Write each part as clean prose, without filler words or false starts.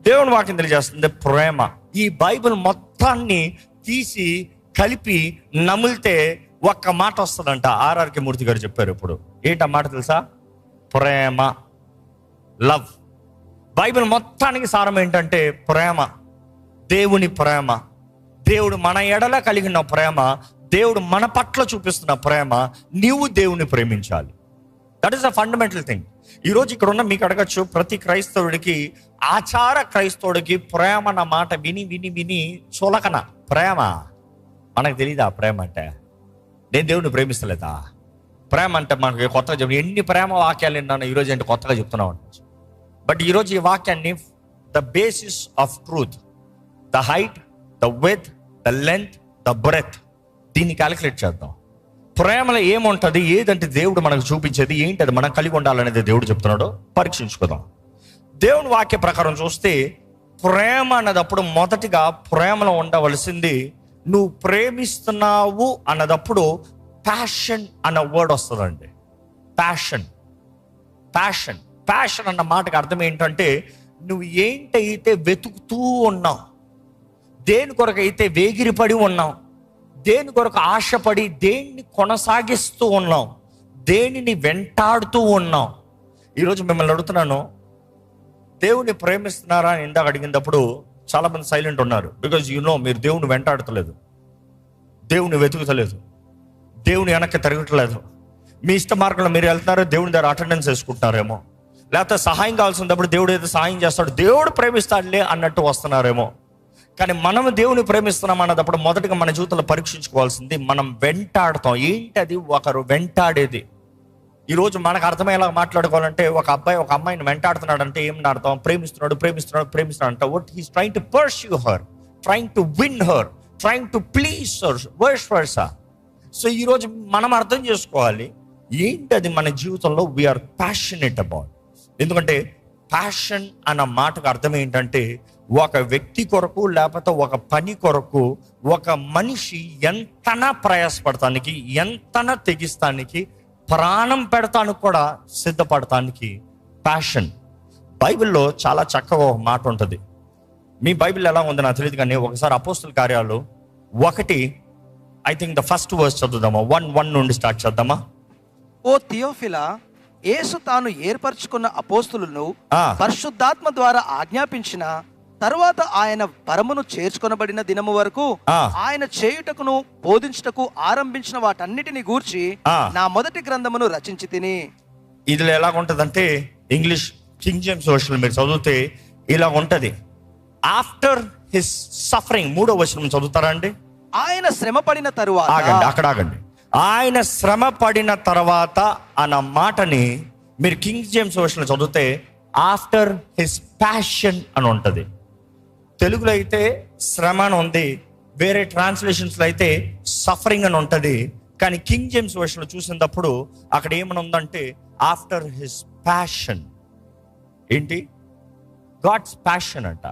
దేవుని వాక్యం తెలియజేస్తుంది ప్రేమ. ఈ బైబిల్ మొత్తాన్ని తీసి కలిపి నమిలితే ఒక్క మాట వస్తుందంట. ఆర్ఆర్కే మూర్తి గారు చెప్పారు. ఇప్పుడు ఏంటా మాట తెలుసా? ప్రేమ, లవ్. బైబిల్ మొత్తానికి సారం ఏంటంటే ప్రేమ. దేవుని ప్రేమ, దేవుడు మన ఎడల కలిగిన ప్రేమ, దేవుడు మన పట్ల చూపిస్తున్న ప్రేమ. నీవు దేవుని ప్రేమించాలి. That is a fundamental thing. ఈరోజు ఇక్కడ ఉన్న మీకు అడగచ్చు, ప్రతి క్రైస్తవుడికి, ఆచార క్రైస్తవుడికి ప్రేమ అన్న మాట విని విని విని చులకన. ప్రేమ మనకు తెలీదా? ప్రేమ అంటే నేను దేవుని ప్రేమిస్తలేదా? ప్రేమ అంటే మనకి కొత్తగా చెప్పి ఎన్ని ప్రేమ వాక్యాలు విన్నాను ఈరోజు అంటే కొత్తగా చెప్తున్నావు అంటే. బట్ ఈరోజు ఈ వాక్యాన్ని the basis of truth, the height, the width, the length, the breadth, దీన్ని క్యాలిక్యులేట్ చేద్దాం. ప్రేమలో ఏముంటుంది, ఏదంటే దేవుడు మనకు చూపించేది ఏంటి, అది మనం కలిగి ఉండాలనేది దేవుడు చెప్తున్నాడు. పరీక్షించుకుందాం. దేవుని వాక్య ప్రకారం చూస్తే ప్రేమ అన్నదప్పుడు మొదటిగా ప్రేమలో ఉండవలసింది, నువ్వు ప్రేమిస్తున్నావు అన్నదప్పుడు ప్యాషన్ అన్న వర్డ్ వస్తుందండి. ప్యాషన్, ప్యాషన్, ప్యాషన్ అన్న మాటకు అర్థం ఏంటంటే నువ్వు ఏంటైతే వెతుకుతూ ఉన్నావు, దేని కొరకు అయితే వేగిరిపడి ఉన్నావు, దేని కొరకు ఆశపడి దేన్ని కొనసాగిస్తూ ఉన్నావు, దేనిని వెంటాడుతూ ఉన్నావు. ఈరోజు మిమ్మల్ని అడుగుతున్నాను, దేవుని ప్రేమిస్తున్నారా అని ఇందాక అడిగినప్పుడు చాలామంది సైలెంట్ ఉన్నారు. బికాజ్ మీరు దేవుని వెంటాడతలేదు, దేవుని వెతుకుతలేదు, దేవుని వెనక్కి తిరగట్లేదు. మీ ఇష్ట మార్గంలో మీరు వెళ్తున్నారు, దేవుని దగ్గర అటెండెన్స్ వేసుకుంటున్నారేమో, లేకపోతే సహాయం కావాల్సినప్పుడు దేవుడు ఏదో సహాయం చేస్తాడు, దేవుడు ప్రేమిస్తాడులే అన్నట్టు వస్తున్నారేమో. కానీ మనం దేవుని ప్రేమిస్తున్నాం అన్నప్పుడు మొదటగా మన జీవితంలో పరీక్షించుకోవాల్సింది, మనం వెంటాడుతాం. ఏంటి అది? ఒకరు వెంటాడేది. ఈరోజు మనకు అర్థమయ్యేలా మాట్లాడుకోవాలంటే, ఒక అబ్బాయి ఒక అమ్మాయిని వెంటాడుతున్నాడు అంటే ఏమని అర్థం? ప్రేమిస్తున్నాడు, ప్రేమిస్తున్నాడు, ప్రేమిస్తున్నాడు అంటే what he's trying to pursue her, trying to win her, trying to please her, vice versa. So ఈరోజు మనం అర్థం చేసుకోవాలి ఏంటి అది మన జీవితంలో వీఆర్ ప్యాషనేట్ అబౌట్. ఎందుకంటే ప్యాషన్ అన్న మాటకు అర్థం ఏంటంటే, ఒక వ్యక్తి కొరకు లేకపోతే ఒక పని కొరకు ఒక మనిషి ఎంతనా ప్రయాసపడటానికి, ఎంతనా తెగిస్తానికి, ప్రాణం పెడతానికి కూడా సిద్ధపడటానికి ప్యాషన్. బైబిల్లో చాలా చక్కగా ఒక మాట ఉంటుంది. మీ బైబిల్ ఎలా ఉందో నాకు తెలియదు, కానీ ఒకసారి అపోస్తుల కార్యాలు 1, I think the first verse చదువుదామా? 1:1 నుండి స్టార్ట్ చేద్దామా? ఓ థియోఫిలా, యేసు తాను ఏర్పరచుకున్న అపోస్తులను పరిశుద్ధాత్మ ద్వారా ఆజ్ఞాపించిన తరువాత ఆయన పరమును చేర్చుకొనబడిన దినము వరకు ఆయన చేయుటకును బోధించుటకు ఆరంభించిన వాటన్నిటిని గూర్చి నా మొదటి గ్రంథమును రచించి తిని. ఇది ఎలా ఉంటదంటే, ఇంగ్లీష్ కింగ్ జేమ్స్ వర్షన్ మీరు చదివితే ఇలా ఉంటది. ఆఫ్టర్ హిస్ సఫరింగ్, 3వ వచనం చదువుతారా అండి? ఆయన శ్రమ పడిన తరువాత. అక్కడ ఆగండి. ఆయన శ్రమ పడిన తర్వాత అన్న మాటని మీరు కింగ్ జేమ్స్ వర్షన్ చదివితే ఆఫ్టర్ హిస్ ప్యాషన్ అని ఉంటది. తెలుగులో అయితే శ్రమ అని ఉంది, వేరే ట్రాన్స్లేషన్స్లో అయితే సఫరింగ్ అని ఉంటుంది. కానీ కింగ్ జేమ్స్ వర్షన్లో చూసినప్పుడు అక్కడ ఏమని ఉందంటే ఆఫ్టర్ హిస్ ప్యాషన్. ఏంటి? గాడ్స్ ప్యాషన్ అంట.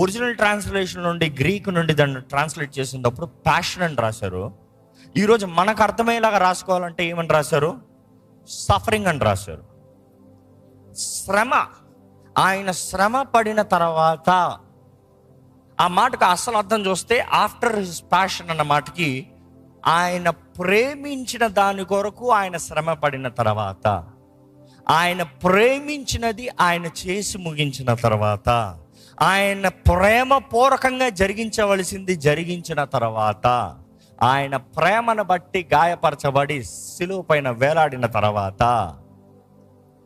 ఒరిజినల్ ట్రాన్స్లేషన్ నుండి గ్రీక్ నుండి దాన్ని ట్రాన్స్లేట్ చేసినప్పుడు ప్యాషన్ అని రాశారు. ఈరోజు మనకు అర్థమయ్యేలాగా రాసుకోవాలంటే ఏమని రాశారు? సఫరింగ్ అని రాశారు. శ్రమ, ఆయన శ్రమ పడిన తర్వాత. ఆ మాటకు అసలు అర్థం చూస్తే ఆఫ్టర్ హిస్ ప్యాషన్ అన్న మాటకి ఆయన ప్రేమించిన దాని కొరకు ఆయన శ్రమ పడిన తర్వాత, ఆయన ప్రేమించినది ఆయన చేసి ముగించిన తర్వాత, ఆయన ప్రేమ పూర్వకంగా జరిగించవలసింది జరిగించిన తర్వాత, ఆయన ప్రేమను బట్టి గాయపరచబడి సిలువ పైన వేలాడిన తర్వాత.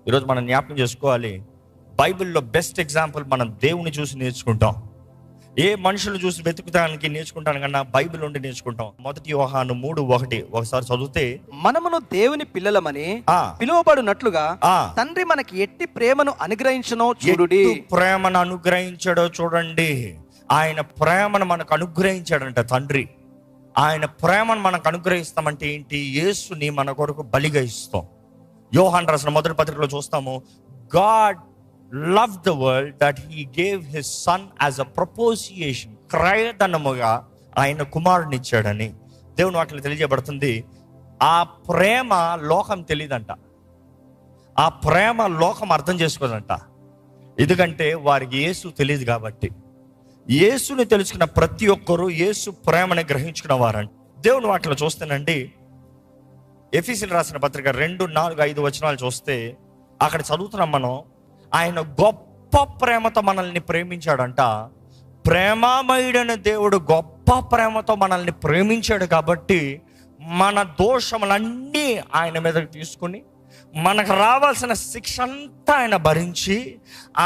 ఈరోజు మనం జ్ఞాపకం చేసుకోవాలి, బైబిల్లో బెస్ట్ ఎగ్జాంపుల్ మనం దేవుని చూసి నేర్చుకుంటాం. ఏ మనుషులు చూసి వెతుకుతానికి నేర్చుకుంటాను కన్నా బైబిల్ నుండి నేర్చుకుంటాం. 1 యోహాను 3:1 ఒకసారి చదివితే, మనమును దేవుని పిల్లలమని పిలువబడినట్లుగా తండ్రి మనకి ఎట్టి ప్రేమను అనుగ్రహించనో చూడుడి. ప్రేమను అనుగ్రహించాడో చూడండి. ఆయన ప్రేమను మనకు అనుగ్రహించాడంట తండ్రి. ఆయన ప్రేమను మనకు అనుగ్రహిస్తామంటే ఏంటి? యేసుని మన కొరకు బలిగా ఇస్తాం. యోహాను రాసిన మొదటి పత్రికలో చూస్తాము, God loved the world that he gave his son as a propitiation, క్రయధనముగా ఆయన కుమారుని ఇచ్చాడని దేవుని వాక్యం తెలియజేయబడుతుంది. ఆ ప్రేమ లోకం తెలియదంట, ఆ ప్రేమ లోకం అర్థం చేసుకోదంట. ఎందుకంటే వారికి యేసు తెలియదు కాబట్టి. యేసుని తెలుసుకున్న ప్రతి ఒక్కరూ యేసు ప్రేమని గ్రహించుకున్న వారండి. దేవుని వాటిలో చూస్తేనండి, ఎఫెసీయులకు రాసిన పత్రిక 2, 4, 5 వచనాలు చూస్తే అక్కడ చదువుతున్నాం మనం, ఆయన గొప్ప ప్రేమతో మనల్ని ప్రేమించాడంట. ప్రేమామయుడైన దేవుడు గొప్ప ప్రేమతో మనల్ని ప్రేమించాడు కాబట్టి మన దోషములన్నీ ఆయన మీదకి తీసుకుని, మనకు రావాల్సిన శిక్ష అంతా ఆయన భరించి,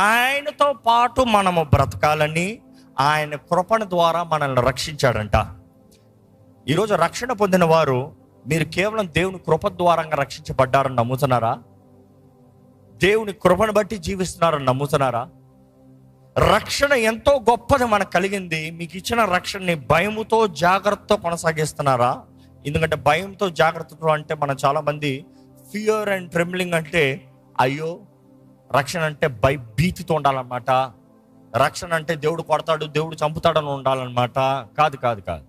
ఆయనతో పాటు మనము బ్రతకాలని ఆయన కృపణ ద్వారా మనల్ని రక్షించాడంట. ఈరోజు రక్షణ పొందిన వారు మీరు కేవలం దేవుని కృప ద్వారంగా రక్షించబడ్డారని నమ్ముతున్నారా? దేవుని కృపను బట్టి జీవిస్తున్నారని నమ్ముతున్నారా? రక్షణ ఎంతో గొప్పది మనకు కలిగింది. మీకు ఇచ్చిన రక్షణని భయముతో జాగ్రత్తతో కొనసాగిస్తున్నారా? ఎందుకంటే భయంతో జాగ్రత్తతో అంటే మనం చాలా మంది ఫియర్ అండ్ ట్రెంబ్లింగ్ అంటే అయ్యో రక్షణ అంటే భీతితో ఉండాలన్నమాట. రక్షణ అంటే దేవుడు కొడతాడు, దేవుడు చంపుతాడని ఉండాలన్నమాట. కాదు కాదు కాదు.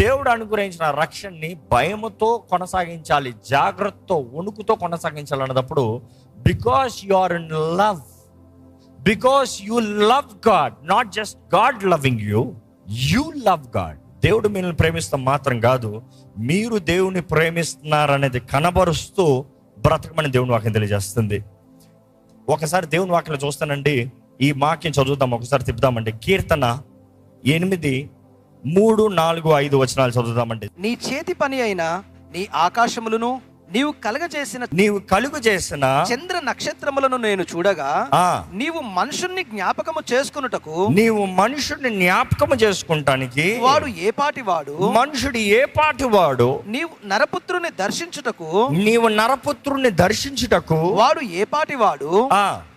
దేవుడు అనుగ్రహించిన రక్షణని భయముతో కొనసాగించాలి, జాగ్రత్తతో వణుకుతో కొనసాగించాలి అన్నప్పుడు, because you are in love, because you love God, not just God loving you, you love God. దేవుడు మిమ్మల్ని ప్రేమిస్తాం మాత్రం కాదు, మీరు దేవుని ప్రేమిస్తున్నారనేది కనబరుస్తూ బ్రతకమని దేవుని వాక్యం తెలియజేస్తుంది. ఒకసారి దేవుని వాక్యం చూస్తానండి, ఈ వాక్యం చదువుతాం, ఒకసారి తిప్పుదామండి. కీర్తన 8, 3, 4, 5 వచనాలు చదువుతామండి. నీ చేతి పని అయిన నీ ఆకాశములను నీవు కలుగు చేసిన చంద్ర నక్షత్రములను నేను చూడగా, నీవు మనుషుణ్ణి జ్ఞాపకము చేసుకుంటానికి వాడు ఏ పాటి వాడు, మనుషుడు ఏ పాటి వాడు, నీవు నరపుత్రుని దర్శించుటకు వాడు ఏ పాటి వాడు,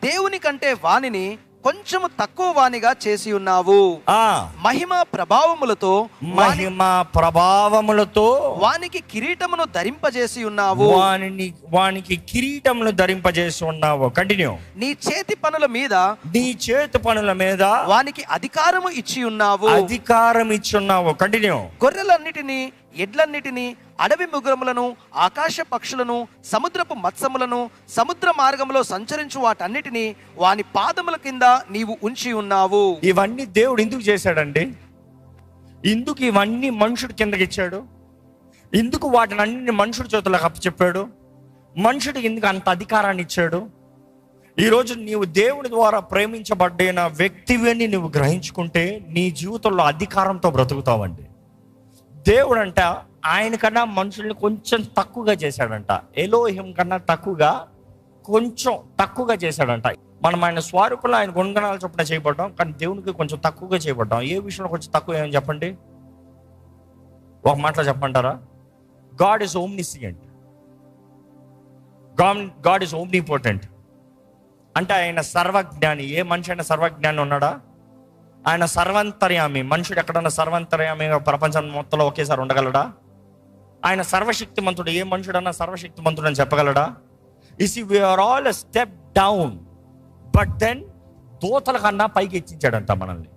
దేవుని కంటే వానిని కొంచెము తక్కువ వానిగా చేసి ఉన్నావు. మహిమ ప్రభావములతో వానికి కిరీటమును ధరింపజేసి ఉన్నావు. వానికి కిరీటమును ధరింపజేసి ఉన్నావు. కంటిన్యూ. నీ చేతి పనుల మీద వానికి అధికారము ఇచ్చి ఉన్నావు. కంటిన్యూ. గొర్రెలన్నిటినీ, ఎడ్లన్నిటినీ, అడవి మృగములను, ఆకాశ పక్షులను, సముద్రపు మత్స్యములను, సముద్ర మార్గంలో సంచరించు వాటన్నిటినీ వాని పాదముల కింద నీవు ఉంచి ఉన్నావు. ఇవన్నీ దేవుడు ఎందుకు చేశాడండి? ఎందుకు ఇవన్నీ మనుషుడు కిందకి ఇచ్చాడు? ఎందుకు వాటిని అన్ని మనుషుడి చేతులకు అప్పచెప్పాడు? మనుషుడికి ఎందుకు అంత అధికారాన్ని ఇచ్చాడు? ఈరోజు నీవు దేవుని ద్వారా ప్రేమించబడిన వ్యక్తివని నువ్వు గ్రహించుకుంటే నీ జీవితంలో అధికారంతో బ్రతుకుతావండి. దేవుడు అంట ఆయన కన్నా మనుషుల్ని కొంచెం తక్కువగా చేశాడంట. ఎలోహిం కన్నా కొంచెం తక్కువగా చేశాడంట. మనం ఆయన స్వరూపంలో ఆయన గుణగణాలు చొప్పున చేయబడ్డాం, కానీ దేవునికి కొంచెం తక్కువగా చేయబడ్డాం. ఏ విషయంలో కొంచెం తక్కువ ఏమని చెప్పండి? ఒక మాటలో చెప్పంటారా? God is omniscient, God is omnipotent. అంటే ఆయన సర్వజ్ఞాని. ఏ మనిషి అయినా సర్వజ్ఞాని ఉన్నాడా? ఆయన సర్వంతర్యామి. మనుషుడు ఎక్కడన్నా సర్వంతర్యామిగా ప్రపంచం మొత్తంలో ఒకేసారి ఉండగలడా? ఆయన సర్వశక్తిమంతుడు. ఏ మనుషుడన్నా సర్వశక్తిమంతుడు అని చెప్పగలడా? We are all a step down, but then దూతల కన్నా పైకి హెచ్చించాడంట మనల్ని.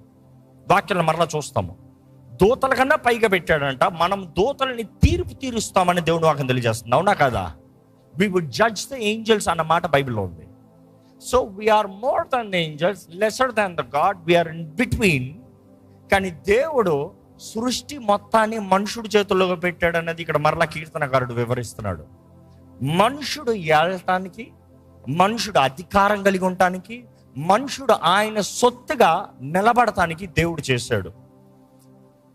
వాక్యాలను మరలా చూస్తాము. దూతల కన్నా పైగా పెట్టాడంట. మనం దూతలని తీరుస్తామని దేవుని వాక్యం తెలియజేస్తుంది. అవునా కదా? We would judge the angels అన్న మాట బైబిల్లో ఉంది. So we are more than angels, lesser than the God, we are in between. కానీ దేవుడు సృష్టి మొత్తాన్ని మనుషుడి చేతుల్లో పెట్టాడు అన్నది ఇక్కడ మరలా కీర్తనకారుడు వివరిస్తున్నాడు. మనుషుడు ఏలటానికి, మనుషుడు అధికారం కలిగి ఉండటానికి, మనుషుడు ఆయన సొత్తుగా నిలబడటానికి దేవుడు చేశాడు.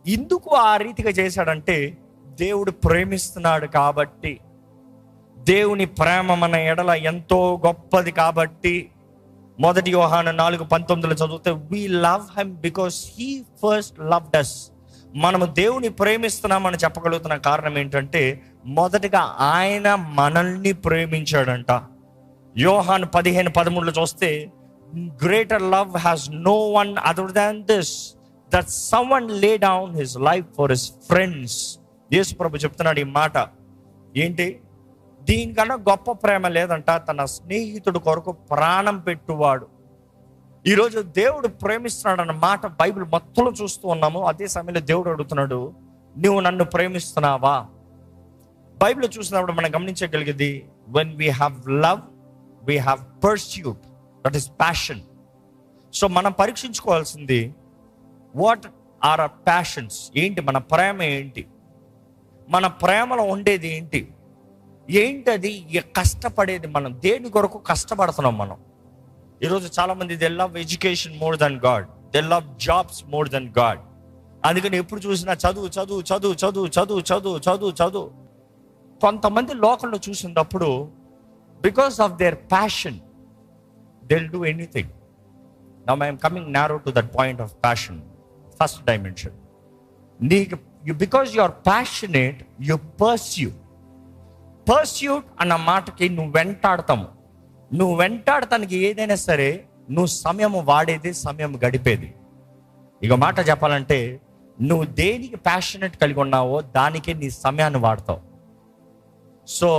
ఎందుకు ఆ రీతిగా చేశాడంటే దేవుడు ప్రేమిస్తున్నాడు కాబట్టి. దేవుని ప్రేమ మన ఎడల ఎంతో గొప్పది కాబట్టి. 1 యోహాను 4:19 చదివితే we love him because he first loved us. మనము దేవుని ప్రేమిస్తున్నామని చెప్పగలుగుతున్న కారణం ఏంటంటే మొదటిగా ఆయన మనల్ని ప్రేమించాడంట. యోహాను 15:13 చూస్తే greater love has no one other than this, that someone lay down his life for his friends. యేసు ప్రభు చెప్తున్నాడు ఈ మాట. ఏంటి? దీనికన్నా గొప్ప ప్రేమ లేదంట, తన స్నేహితుడు కొరకు ప్రాణం పెట్టువాడు. ఈరోజు దేవుడు ప్రేమిస్తున్నాడు అన్న మాట బైబిల్ మొత్తంలో చూస్తూ ఉన్నాము. అదే సమయంలో దేవుడు అడుగుతున్నాడు, నువ్వు నన్ను ప్రేమిస్తున్నావా? బైబిల్ చూసినప్పుడు మనం గమనించగలిగేది, when we have love, we have pursuit, that is passion. So మనం పరీక్షించుకోవాల్సింది వాట్ ఆర్ అవర్ ప్యాషన్స్ ఏంటి, మన ప్రేమ ఏంటి, మన ప్రేమలో ఉండేది ఏంటి, ఏంటది కష్టపడేది, మనం దేని కొరకు కష్టపడుతున్నాం మనం. ఈరోజు చాలామంది they love education more than God, they love jobs more than God. అందుకని ఎప్పుడు చూసినా చదువు చదువు చదువు చదువు చదువు చదువు చదువు చదువు. కొంతమంది లోకంలో చూసినప్పుడు because of their passion they will do anything. Now I am coming narrow to that point of passion, first dimension. నీకు because you are passionate you pursuit అన్న మాటకి నువ్వు వెంటాడతాము. నువ్వు వెంటాడటానికి ఏదైనా సరే నువ్వు సమయం వాడేది, సమయం గడిపేది. ఇక మాట చెప్పాలంటే నువ్వు దేనికి ప్యాషనేట్ కలిగి ఉన్నావో దానికే నీ సమయాన్ని వాడతావు. సో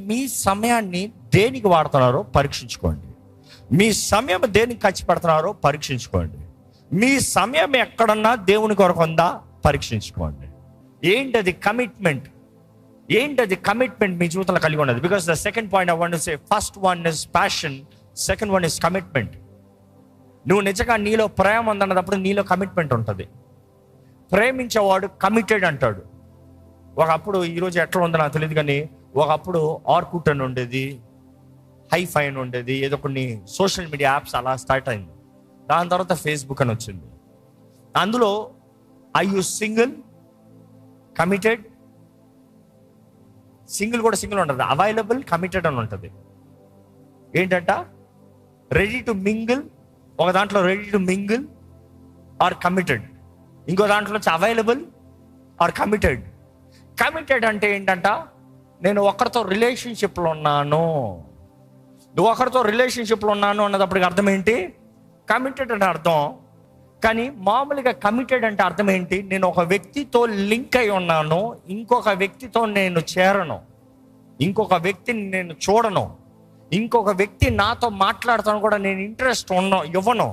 మీ సమయాన్ని దేనికి వాడుతున్నారో పరీక్షించుకోండి. మీ సమయం దేనికి ఖర్చు పెడుతున్నారో పరీక్షించుకోండి. మీ సమయం ఎక్కడన్నా దేవుని కొరకు ఉందా పరీక్షించుకోండి. ఏంటది కమిట్మెంట్, ఏంటది కమిట్మెంట్ మీ జీవితంలో కలిగి ఉన్నది. Because the second point I want to say, first one is passion, second one is commitment. నువ్వు నిజంగా నీలో ప్రేమ ఉందన్నప్పుడు నీలో కమిట్మెంట్ ఉంటుంది. ప్రేమించేవాడు కమిటెడ్ అంటాడు. ఒకప్పుడు, ఈరోజు ఎట్లా ఉందో నాకు తెలియదు కానీ, ఒకప్పుడు ఆర్కుట్ అని ఉండేది, హైఫై అని ఉండేది, ఏదో కొన్ని సోషల్ మీడియా యాప్స్ అలా స్టార్ట్ అయింది. దాని తర్వాత ఫేస్బుక్ అని వచ్చింది. అందులో I you single, committed, single కూడా సింగిల్ ఉంటుంది, అవైలబుల్, కమిటెడ్ అని ఉంటుంది. ఏంటంట రెడీ టు మింగిల్, ఒక దాంట్లో ready to mingle or committed, ఇంకో దాంట్లో వచ్చి అవైలబుల్ ఆర్ కమిటెడ్. కమిటెడ్ అంటే ఏంటంట, నేను ఒకరితో రిలేషన్షిప్లో ఉన్నాను. నువ్వు ఒకరితో రిలేషన్షిప్లో ఉన్నాను అన్నదప్పటికి అర్థం ఏంటి, కమిటెడ్ అంటే అర్థం. కానీ మామూలుగా కమిటెడ్ అంటే అర్థం ఏంటి, నేను ఒక వ్యక్తితో లింక్ అయి ఉన్నాను, ఇంకొక వ్యక్తితో నేను చేరను, ఇంకొక వ్యక్తిని నేను చూడను, ఇంకొక వ్యక్తి నాతో మాట్లాడతాను కూడా నేను ఇంట్రెస్ట్ ఇవ్వను.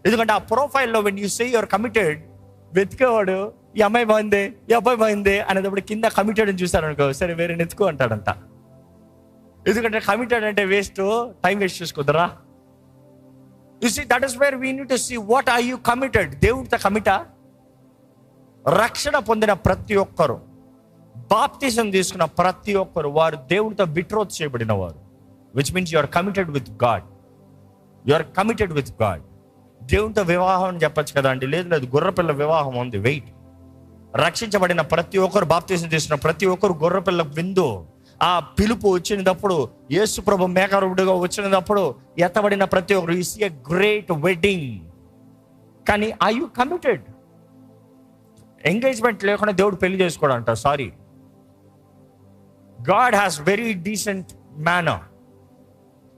ఎందుకంటే ఆ ప్రొఫైల్లో when you say your committed, వెతికేవాడు ఈ అమ్మాయి బాగుంది, ఈ అబ్బాయి బాగుంది అనేటప్పుడు కింద కమిటెడ్ అని చూశారు అనుకో, సరే వేరే నెత్తుకో అంటాడంట. ఎందుకంటే కమిటెడ్ అంటే వేస్ట్, టైం వేస్ట్ చేసుకోదరా. You see, that is where we need to see what are you committed. దేవుడితో కమిటా? రక్షణ పొందిన ప్రతి ఒక్కరు, బాప్తిజం తీసుకున్న ప్రతి ఒక్కరు, వారు దేవుడితో బిట్రోత్ చేయబడిన వారు. Which means you are committed with God. You are committed with God. దేవునితో వివాహం అని చెప్పచ్చు కదా అండి, లేదు గొర్రెపిల్ల వివాహం ఉంది, వెయిట్. రక్షించబడిన ప్రతి ఒక్కరు, బాప్తిజం తీసుకున్న ప్రతి ఒక్కరు గొర్రెపిల్ల విందు. ఆ పిలుపు వచ్చినప్పుడు, యేసు ప్రభు మేఘరూఢుగా వచ్చినప్పుడు ఎత్తబడిన ప్రతి ఒక్కరు, you see a great wedding. కానీ ఆర్ యు కమిటెడ్? ఎంగేజ్మెంట్ లేకుండా దేవుడు పెళ్లి చేసుకోవడం అంట. Sorry, God has very decent manner.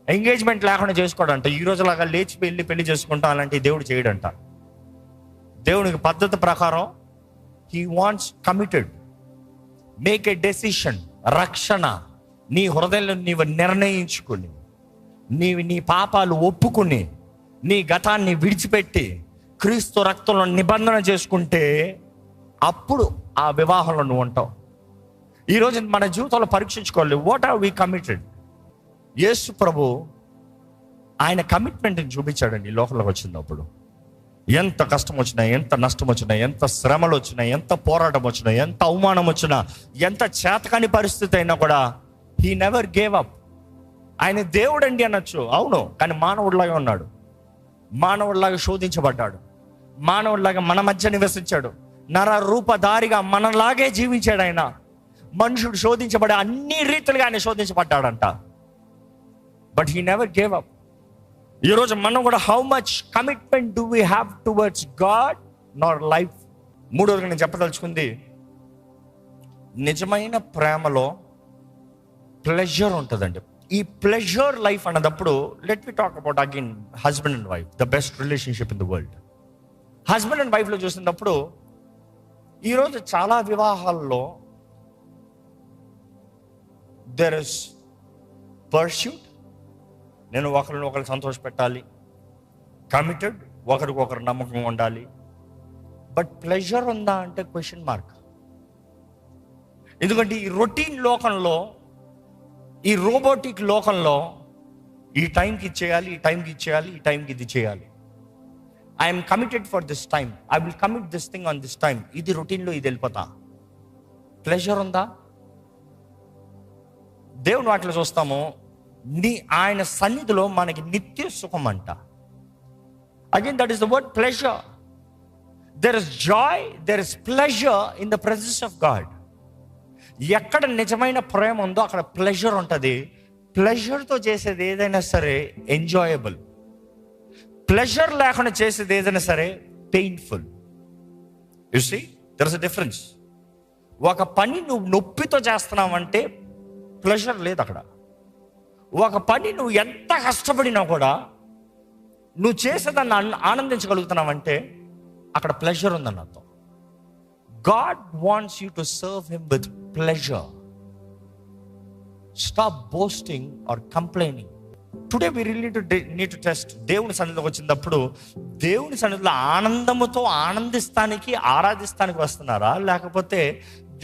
Engagement లేకుండా చేసుకోవడం అంట. ఈ రోజులాగా లేచి వెళ్ళి పెళ్లి చేసుకుంటాం అలాంటి దేవుడు చేయడంట. దేవునికి పద్ధతి ప్రకారం he wants committed. Make a decision. రక్షణ నీ హృదయంలో నీవు నిర్ణయించుకుని, నీ పాపాలు ఒప్పుకుని, నీ గతాన్ని విడిచిపెట్టి క్రీస్తు రక్తంలో నిబంధన చేసుకుంటే అప్పుడు ఆ వివాహంలో నువ్వు ఉంటావు. ఈరోజు మన జీవితంలో పరీక్షించుకోవాలి, వాట్ ఆర్ వి కమిటెడ్. యేసు ప్రభు ఆయన కమిట్మెంట్ని చూపించాడండి ఈ లోకంలోకి వచ్చినప్పుడు. ఎంత కష్టం వచ్చినా, ఎంత నష్టం వచ్చినా, ఎంత శ్రమలు వచ్చినా, ఎంత పోరాటం వచ్చినా, ఎంత అవమానం వచ్చినా, ఎంత చేతకాని పరిస్థితి అయినా కూడా హీ నెవర్ గేవ్ అప్. ఆయన దేవుడు అండి అనొచ్చు, అవును, కానీ మానవుడిలాగా ఉన్నాడు. మానవుడిలాగా శోధించబడ్డాడు, మానవుడిలాగా మన మధ్య నివసించాడు, నర రూపధారిగా మనలాగే జీవించాడు. ఆయన మనుషుడు శోధించబడే అన్ని రీతిలుగా ఆయన శోధించబడ్డాడంట. But he never gave up. ఈరోజు మనం కూడా how much commitment do we have towards God nor life. మూడోదిగా నేను చెప్పదలుచుకుంది, నిజమైన ప్రేమలో ప్లెజర్ ఉంటుందండి. ఈ ప్లెజర్ లైఫ్ అన్నదప్పుడు let me talk about again husband and wife, the best relationship in the world. Husband and వైఫ్లో చూసినప్పుడు ఈరోజు చాలా వివాహాల్లో దెర్ ఇస్ పర్స్యూట్, నేను ఒకరిని ఒకరు సంతోష పెట్టాలి, కమిటెడ్, ఒకరికొకరు నమ్మకం ఉండాలి. బట్ ప్లెజర్ ఉందా అంటే క్వశ్చన్ మార్క్. ఎందుకంటే ఈ రొటీన్ లోకంలో, ఈ రోబోటిక్ లోకంలో ఈ టైంకి ఇచ్చేయాలి, ఈ టైంకి ఇచ్చేయాలి, ఈ టైంకి ఇది చేయాలి. I'm committed for this time, I will commit this thing on this time. ఇది రొటీన్లో ఇది వెళ్ళిపోతా. ప్లెజర్ ఉందా? దేవుని వాటిలో చూస్తాము, ఆయన సన్నిధిలో మనకి నిత్య సుఖం అంట. Again that is the word pleasure. There is Joy, there is pleasure in the presence of God. ఎక్కడ నిజమైన ప్రేమ ఉందో అక్కడ ప్లెజర్ ఉంటుంది. ప్లెజర్తో చేసేది ఏదైనా సరే ఎంజాయబుల్. ప్లెజర్ లేకుండా చేసేది ఏదైనా సరే painful. You see there is a difference. ఒక పని నువ్వు నొప్పితో చేస్తున్నావంటే ప్లెజర్ లేదు అక్కడ. ఒక పని నువ్వు ఎంత కష్టపడినా కూడా నువ్వు చేసేదాన్ని ఆనందించగలుగుతున్నావంటే అక్కడ ప్లెజర్ ఉందని అర్థం. God wants you to serve him with pleasure. Stop boasting or complaining. Today we really need to test. దేవుని సన్నిధిలోకి వచ్చినప్పుడు దేవుని సన్నిధిలో ఆనందముతో ఆనందిస్తానికి ఆరాధిస్తానికి వస్తున్నారా, లేకపోతే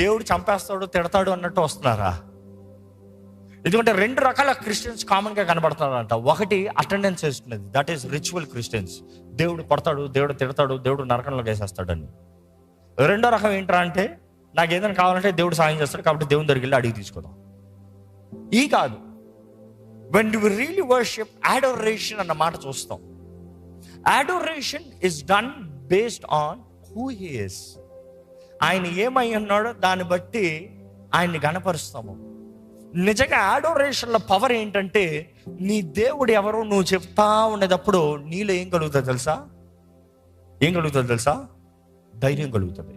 దేవుడు చంపేస్తాడు తిడతాడు అన్నట్టు వస్తున్నారా? ఎందుకంటే రెండు రకాల క్రిస్టియన్స్ కామన్గా కనబడుతున్నారంట. ఒకటి అటెండెన్స్ వేసుకునేది, దట్ ఈస్ రిచువల్ క్రిస్టియన్స్. దేవుడు కొడతాడు, దేవుడు తిడతాడు, దేవుడు నరకంలోకి వేసేస్తాడని. రెండో రకం ఏంట్రా అంటే, నాకు ఏదైనా కావాలంటే దేవుడు సాయం చేస్తాడు కాబట్టి దేవుని దగ్గరికి వెళ్ళి అడిగి తీసుకోదాం. ఈ కాదు. When you really worship, adoration అన్న మాట చూస్తాం. Adoration is done based on who he is. ఆయన ఏమై ఉన్నాడో దాన్ని బట్టి ఆయన్ని గణపరుస్తాము. నిజంగా అడోరేషన్లో పవర్ ఏంటంటే, నీ దేవుడు ఎవరో నువ్వు చెప్తా ఉండేటప్పుడు నీలో ఏం కలుగుతుంది తెలుసా? ధైర్యం కలుగుతుంది.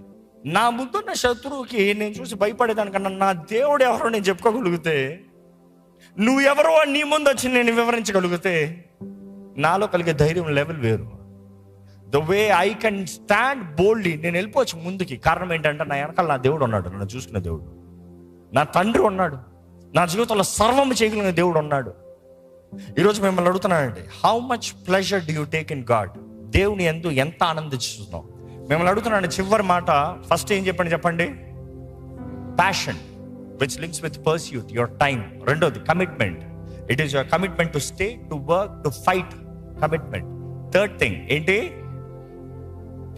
నా ముందున్న శత్రువుకి నేను చూసి భయపడేదానికన్నా నా దేవుడు ఎవరో నేను చెప్పుకోగలిగితే, నువ్వు ఎవరో నీ ముందు వచ్చి నేను వివరించగలిగితే నాలో కలిగే ధైర్యం లెవెల్ వేరు. The way I can stand boldly, నేను వెళ్ళిపోవచ్చు ముందుకి. కారణం ఏంటంటే నా వెనకాల నా దేవుడు ఉన్నాడు, నన్ను చూసుకునే దేవుడు, నా తండ్రి ఉన్నాడు, నా జీవితంలో సర్వం చేయగలిగిన దేవుడు ఉన్నాడు. ఈరోజు మిమ్మల్ని అడుగుతున్నానండి, how much pleasure do you take in God? దేవుని యందు ఎంత ఆనందిస్తున్నావు? మిమ్మల్ని అడుగుతున్నాను. చివరి మాట ఫస్ట్ ఏం చెప్పండి? Passion, which links with pursuit, your time. రెండోది commitment, it is your commitment to stay, to work, to fight, commitment. Third thing ఏంటి?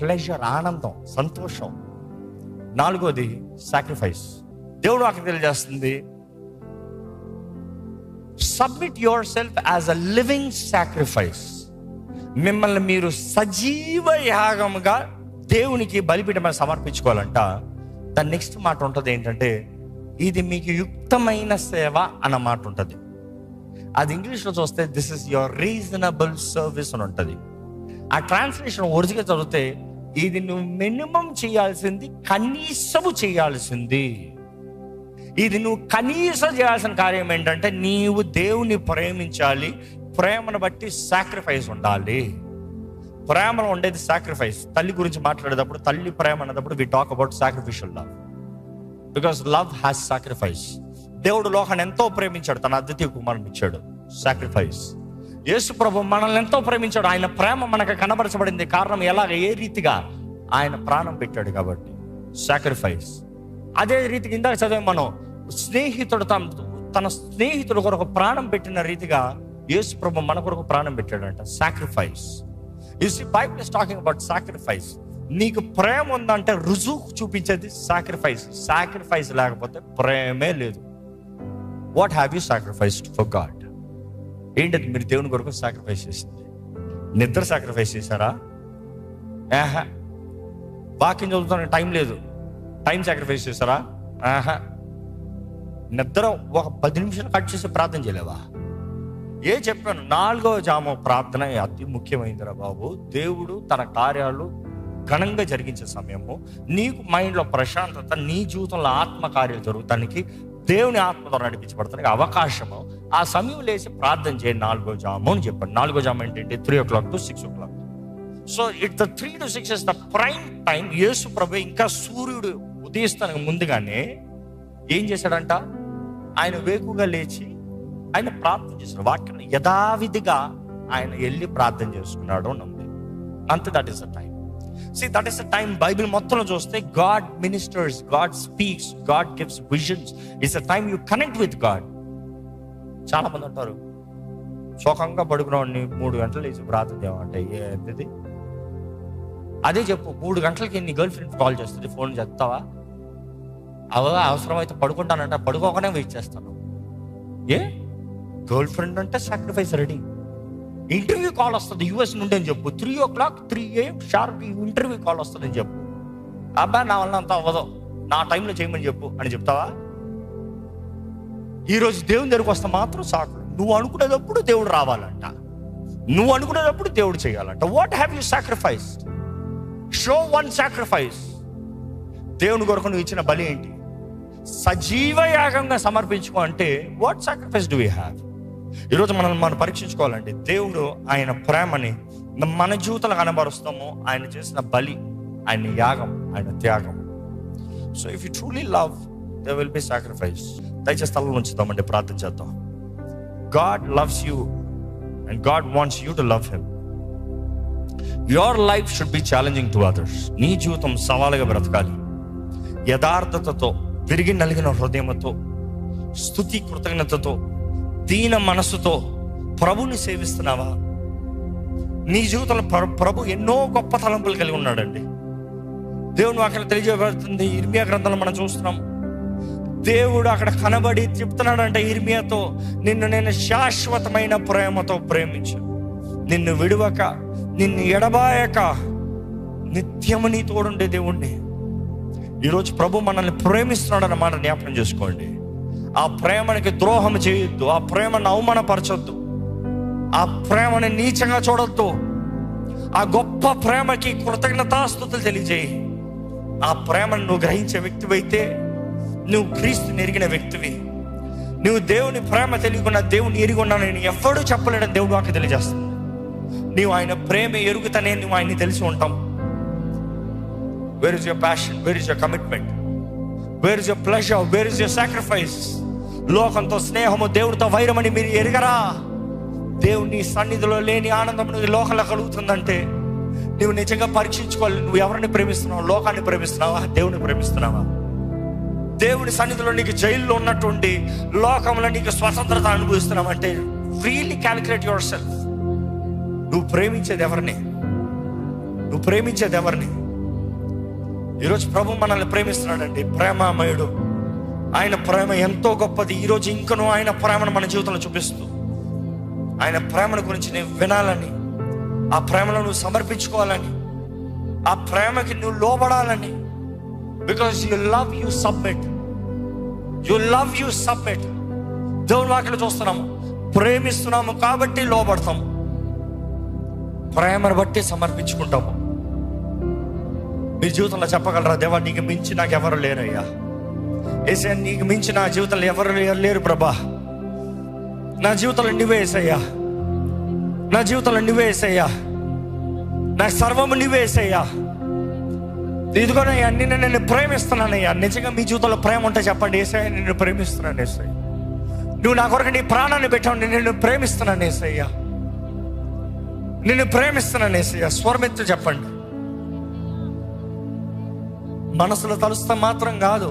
ప్లెజర్, ఆనందం, సంతోషం. నాలుగోది సాక్రిఫైస్. దేవుడు నాకు తెలియజేస్తుంది, submit yourself as a living sacrifice. మిమ్మల్ని మీరు సజీవ యాగముగా దేవునికి బలిపీఠమని సమర్పించుకోవాలంట. దాని నెక్స్ట్ మాట ఉంటుంది ఏంటంటే, ఇది మీకు యుక్తమైన సేవ అన్న మాట ఉంటుంది. అది ఇంగ్లీష్లో చూస్తే this is your reasonable service అని ఉంటుంది. ఆ ట్రాన్స్లేషన్ ఒరిజినల్ చదివితే, ఇది నువ్వు మినిమం చేయాల్సింది, కనీసము చేయాల్సింది. ఇది నువ్వు కనీసం చేయాల్సిన కార్యం ఏంటంటే, నీవు దేవుని ప్రేమించాలి. ప్రేమను బట్టి సాక్రిఫైస్ ఉండాలి. ప్రేమలో ఉండేది సాక్రిఫైస్. తల్లి గురించి మాట్లాడేటప్పుడు, తల్లి ప్రేమ అన్నప్పుడు we talk about sacrificial love, because love has sacrifice. దేవుడు లోకాన్ని ఎంతో ప్రేమించాడు, తన అద్వితీయ కుమారుని ఇచ్చాడు. సాక్రిఫైస్. యేసు ప్రభు మనల్ని ఎంతో ప్రేమించాడు, ఆయన ప్రేమ మనకు కనబరచబడింది. కారణం ఎలాగ, ఏ రీతిగా? ఆయన ప్రాణం పెట్టాడు కాబట్టి సాక్రిఫైస్. అదే రీతికి ఇందాక చదివాం మనం, స్నేహితుడు తన స్నేహితుడు కొరకు ప్రాణం పెట్టిన రీతిగా యేసు ప్రభు మన కొరకు ప్రాణం పెట్టాడంట. Sacrifice. You see, Bible is talking about sacrifice. నీకు ప్రేమ ఉందంటే రుజువు చూపించేది సాక్రిఫైస్. సాక్రిఫైస్ లేకపోతే ప్రేమే లేదు. What have you sacrificed for God? ఏంటది మీరు దేవుని కొరకు సాక్రిఫైస్ చేసింది? నిద్ర సాక్రిఫైస్ చేశారా? వాక్యం చదువుతానికి టైం లేదు, టైం సాక్రిఫైస్ చేశారా? నిద్ర ఒక 10 నిమిషాలు కట్ చేసి ప్రార్థన చేయలేవా? ఏ చెప్పాను, 4వ జాము ప్రార్థన అతి ముఖ్యమైనదిరా బాబు. దేవుడు తన కార్యాలు ఘనంగా జరిగించే సమయము, నీకు మైండ్లో ప్రశాంతత, నీ జీవితంలో ఆత్మకార్యాలు జరుగుతానికి, దేవుని ఆత్మతో నడిపించబడతానికి అవకాశము. ఆ సమయం లేచి ప్రార్థన చేయండి 4వ జాము అని చెప్పండి. 4వ జాము ఏంటంటే 3 o'clock to 6 o'clock. So it the 3 to 6 is the prime time. యేసు ప్రభు ఇంకా సూర్యుడు ఉదయిస్తానికి ముందుగానే ఏం చేశాడంట? ఆయన వేకుగా లేచి ఆయన ప్రార్థన చేశాడు. వాక్యం యథావిధిగా ఆయన వెళ్ళి ప్రార్థన చేసుకున్నాడు నమ్మి. అంతే. That is the time. See, that is the time. Bible మొత్తంలో చూస్తే God ministers, God speaks, God gives visions. It's the time you connect with God. చాలా మంది అంటారు, శోకంగా పడుకున్నాడిని 3 గంటలు లేచి ప్రార్థన చేయమంటే ఏంటిది? అదే చెప్పు, 3 గంటలకి నీ గర్ల్ ఫ్రెండ్ కాల్ చేస్తుంది, ఫోన్ చేస్తావా? అవసరం అయితే పడుకుంటానంట, పడుకోకనే వెయిట్ చేస్తాను. ఏ గర్ల్ ఫ్రెండ్ అంటే సాక్రిఫైస్ రెడీ. ఇంటర్వ్యూ కాల్ వస్తుంది యూఎస్ నుండి అని చెప్పు, 3 o'clock 3 AM sharp interview call వస్తుంది అని చెప్పు. అబ్బాయి నా వల్ల అంత అవ్వదు, నా టైంలో చేయమని చెప్పు అని చెప్తావా? ఈరోజు దేవుని దగ్గరికి వస్తే మాత్రం సాకు. నువ్వు అనుకునేటప్పుడు దేవుడు రావాలంట, నువ్వు అనుకునేటప్పుడు దేవుడు చేయాలంట. What have you sacrificed? Show one sacrifice. దేవుని కొరకు నువ్వు ఇచ్చిన బలి ఏంటి? సజీవ యాగంగా సమర్పించుకో అంటే what sacrifice do we have? ఈరోజు మనం పరీక్షించుకోవాలండి. దేవుడు ఆయన ప్రేమని మన జీవితంలో కనబరుస్తాము, ఆయన చేసిన బలి, ఆయన యాగం, ఆయన త్యాగం. So if you truly love there will be sacrifice. దయచేసి స్థలంలో ఉంచుతామండి, ప్రార్థన చేద్దాం. God loves you and God wants you to love him. Your life should be challenging to others. నీ జీవితం సవాలుగా బ్రతకాలి. యథార్థతతో, విరిగి నలిగిన హృదయంతో, స్తుతి కృతజ్ఞతతో, దీన మనస్సుతో ప్రభుని సేవిస్తున్నావా? నీ జీవితంలో ప్రభు ఎన్నో గొప్ప తలంపులు కలిగి ఉన్నాడండి. దేవుని వాక్యం తెలియజేయబడుతుంది. ఇర్మియా గ్రంథంలో మనం చూస్తున్నాం, దేవుడు అక్కడ కనబడి చెప్తున్నాడంటే ఇర్మియాతో, నిన్ను నేను శాశ్వతమైన ప్రేమతో ప్రేమించాను, నిన్ను విడువక, నిన్ను ఎడబాయక, నిత్యము నీ తోడుండే దేవుణ్ణి. ఈరోజు ప్రభు మనల్ని ప్రేమిస్తున్నాడు అన్నమాట జ్ఞాపకం చేసుకోండి. ఆ ప్రేమనికి ద్రోహం చేయొద్దు, ఆ ప్రేమను అవమానపరచొద్దు, ఆ ప్రేమని నీచంగా చూడొద్దు. ఆ గొప్ప ప్రేమకి కృతజ్ఞతాస్తుతులు తెలియజేయి. ఆ ప్రేమను నువ్వు గ్రహించే వ్యక్తివైతే నువ్వు క్రీస్తుని ఎరిగిన వ్యక్తివి. నువ్వు దేవుని ప్రేమ తెలియకుండా దేవుని ఎరిగి ఉన్నాను నేను ఎవ్వడూ చెప్పలేడని దేవుడు వాక్యం తెలియజేస్తుంది. నీవు ఆయన ప్రేమ ఎరుగుతానే నువ్వు ఆయన్ని తెలిసి ఉంటాం. Where is your passion? Where is your commitment? Where is your pleasure? Where is your sacrifice? లోకంతో స్నేహము, దేవుడితో వైరమని మీరు ఎరగరా? దేవుని సన్నిధిలో లేని ఆనందం నువ్వు లోకంలో కలుగుతుందంటే నువ్వు నిజంగా పరీక్షించుకోవాలి. నువ్వు ఎవరిని ప్రేమిస్తున్నావు? లోకాన్ని ప్రేమిస్తున్నావా? దేవుని ప్రేమిస్తున్నావా? దేవుని సన్నిధిలో నీకు జైల్లో ఉన్నటువంటి లోకంలో నీకు స్వతంత్రత అనుభవిస్తున్నావంటే రియల్లీ క్యాలిక్యులేట్ యువర్ సెల్ఫ్. నువ్వు ప్రేమించేది ఎవరిని? నువ్వు ప్రేమించేది ఎవరిని? ఈరోజు ప్రభు మనల్ని ప్రేమిస్తున్నాడండి, ప్రేమామయుడు. ఆయన ప్రేమ ఎంతో గొప్పది. ఈరోజు ఇంకనూ ఆయన ప్రేమను మన జీవితంలో చూపిస్తూ, ఆయన ప్రేమను గురించి నేను వినాలని, ఆ ప్రేమలో నువ్వు సమర్పించుకోవాలని, ఆ ప్రేమకి నువ్వు లోబడాలని. Because you love, you submit. You love, you submit. దేవుని వాక్యం చూస్తున్నాము, ప్రేమిస్తున్నాము కాబట్టి లోబడతాము, ప్రేమను బట్టి సమర్పించుకుంటాము. మీ జీవితంలో చెప్పగలరా, దేవా నీకు మించి నాకు ఎవరు లేరయ్యా, యేసయ్యా నీకు మించి నా జీవితంలో ఎవరు లేరు ప్రభా, నా జీవితంలో నువ్వే యేసయ్యా, నా జీవితంలో నువ్వే యేసయ్యా, నా సర్వము నువ్వే యేసయ్యా, ఇదిగోనయ్యా నేను ప్రేమిస్తున్నానయ్యా. నిజంగా మీ జీవితంలో ప్రేమ ఉంటే చెప్పండి, యేసయ్యా నిన్ను ప్రేమిస్తున్నాను యేసయ్యా, నువ్వు నా కొరకు నీ ప్రాణాన్ని పెట్టావు, నిన్ను ప్రేమిస్తున్నాను యేసయ్యా, నిన్ను ప్రేమిస్తున్నాను యేసయ్యా. స్వరమెత్తు చెప్పండి. మనసులో తలుస్తాం మాత్రం కాదు,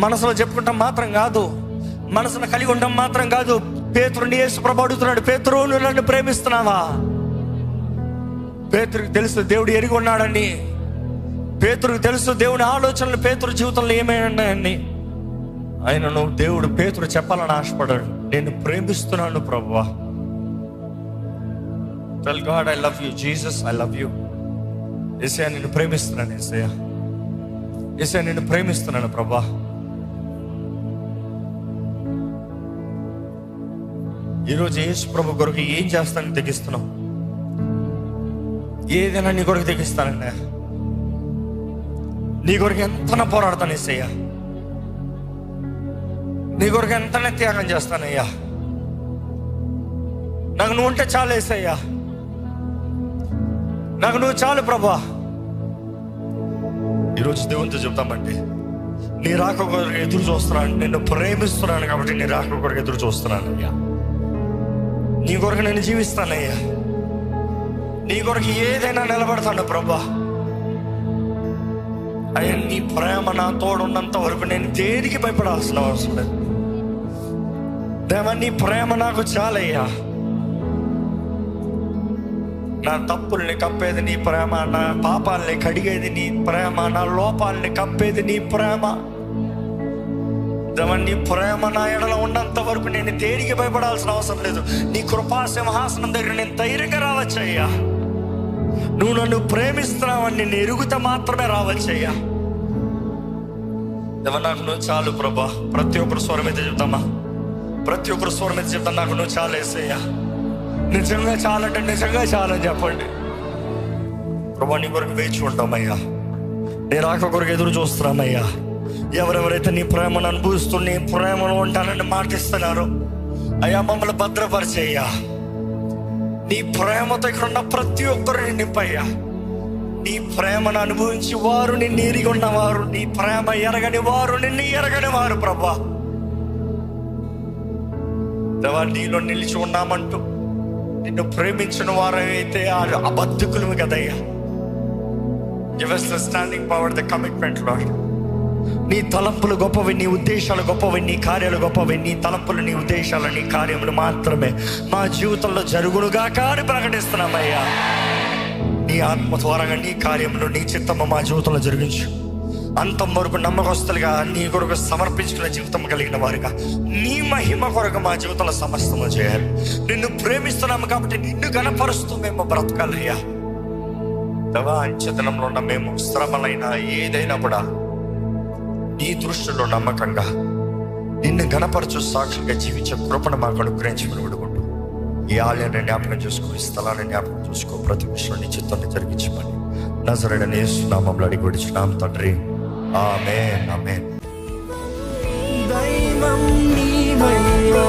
మనసులో చెప్పుకుంటాం మాత్రం కాదు, మనసులో కలిగి ఉండడం మాత్రం కాదు. పేతురుని యేసు ప్రభు అడుగుతున్నాడు, పేతురు నువ్వు నన్ను ప్రేమిస్తున్నావా? పేతురుకి తెలుసు దేవుడు ఎరిగి ఉన్నాడని, పేతురుకి తెలుసు దేవుని ఆలోచనలు పేతురు జీవితంలో ఏమైనాయని. ఆయన నువ్వు దేవుడు పేతురు చెప్పాలని ఆశపడాడు, నేను ప్రేమిస్తున్నాను ప్రభువా. Tell God I love you, Jesus I love you. యేసయ్యా నిన్ను ప్రేమిస్తున్నాను, యేసయ్యా, యేసయ్యా నిన్ను ప్రేమిస్తున్నాను ప్రభా. ఈరోజు యేసు ప్రభు కొరకు ఏం చేస్తానని తెగిస్తున్నావు? ఏదైనా నీ కొరకు తెగిస్తానన్నా, నీ కొరకు ఎంతనా పోరాడతాను యేసయ్యా, నీ కొరకు ఎంతనే త్యాగం చేస్తానయ్యా, నాకు నువ్వు ఉంటే చాలు యేసయ్యా, నాకు నువ్వు చాలు ప్రభా. ఈరోజు దేవునితో చెప్తామంటే, నీ రాక కొరకు ఎదురు చూస్తున్నాను, నిన్ను ప్రేమిస్తున్నాను కాబట్టి నీ రాక కొరకు ఎదురు చూస్తున్నాను అయ్యా, నీ కొరకు నేను జీవిస్తానయ్యా, నీ కొరకు ఏదైనా నిలబడతాను ప్రభా. అయ్యా నీ ప్రేమ నా తోడున్నంత వరకు నేను దేనికి భయపడాల్సిన అవసరం లేదు. దేవా నీ ప్రేమ నాకు చాలయ్యా, నా తప్పుల్ని కప్పేది నీ ప్రేమ, నా పాపాలని కడిగేది నీ ప్రేమ, నా లోపాలని కప్పేది నీ ప్రేమ. నీ ప్రేమ నా ఎడల ఉన్నంత వరకు నేను దేనికి భయపడాల్సిన అవసరం లేదు. నీ కృపా సింహాసనం దగ్గర నేను ధైర్యంగా రావచ్చయ్యా. నువ్వు నన్ను ప్రేమిస్తున్నావని నేను ఎరుగుతా మాత్రమే రావచ్చయ్యా. నాకు నువ్వు చాలు ప్రభా. ప్రతి ఒక్కరు స్వరం అయితే చెప్తామా? ప్రతి ఒక్కరు స్వరం అయితే చెప్తాను, నాకు నువ్వు చాలు యేసయ్యా. నిజంగా చాలంటే నిజంగా చాలని చెప్పండి. ప్రభా నీ కొరకు వేచి ఉంటామయ్యా, నీ రాక కొరకు ఎదురు చూస్తున్నామయ్యా. ఎవరెవరైతే నీ ప్రేమను అనుభవిస్తూ నీ ప్రేమను ఉంటానని మాటిస్తున్నారు అయ్యా, మమ్మల్ని భద్రపరిచేయ్యా. నీ ప్రేమతో ఇక్కడ ఉన్న ప్రతి ఒక్కరిని నింపయ్యా. నీ ప్రేమను అనుభవించి వారు నిన్ను ఎరిగి ఉన్నవారు, నీ ప్రేమ ఎరగని వారు నిన్ను ఎరగని వారు ప్రభా. దేవా నీలో నిలిచి ఉన్నామంటూ నిన్ను ప్రేమించిన వారైతే అబద్ధకులు కదయ్యా. Give us the standing power, the commitment, Lord. నీ తలంపులు గొప్పవి, నీ ఉద్దేశాలు గొప్పవి, నీ కార్యాలు గొప్పవి. నీ తలంపులు, నీ ఉద్దేశాలు, నీ కార్యములు మాత్రమే మా జీవితంలో జరుగునుగా కానీ ప్రకటిస్తున్నామయ్యా. నీ ఆత్మ ద్వారంగా నీ కార్యములు, నీ చిత్తము మా జీవితంలో జరిగించు. అంతం వరకు నమ్మకస్తులుగా నీ కొరకు సమర్పించుకున్న జీవితం కలిగిన వారుగా నీ మహిమ కొరకు మా జీవితంలో సమస్తము చేయాలి. నిన్ను ప్రేమిస్తున్నాము కాబట్టి నిన్ను గణపరుస్తూ మేము బ్రతకాలయ్యా. దేవా అంచెతనంలో ఉన్న మేము శ్రమలైనా ఏదైనా కూడా నీ దృష్టిలో నమ్మకంగా నిన్ను గణపరచు సాక్షిగా జీవించే కృపను మాకు అనుగ్రహించి విడుకుంటూ ఈ ఆలయాన్ని జ్ఞాపకం చేసుకో, ఈ స్థలాన్ని జ్ఞాపకం చేసుకో. ప్రతి విషయం నీ చిత్తాన్ని జరిగించమని నజరేయుడైన యేసు నామములో అడిగి విడిచున్నాం తండ్రి. ఆమేన్, ఆమేన్. దైవం నీవయ్యా.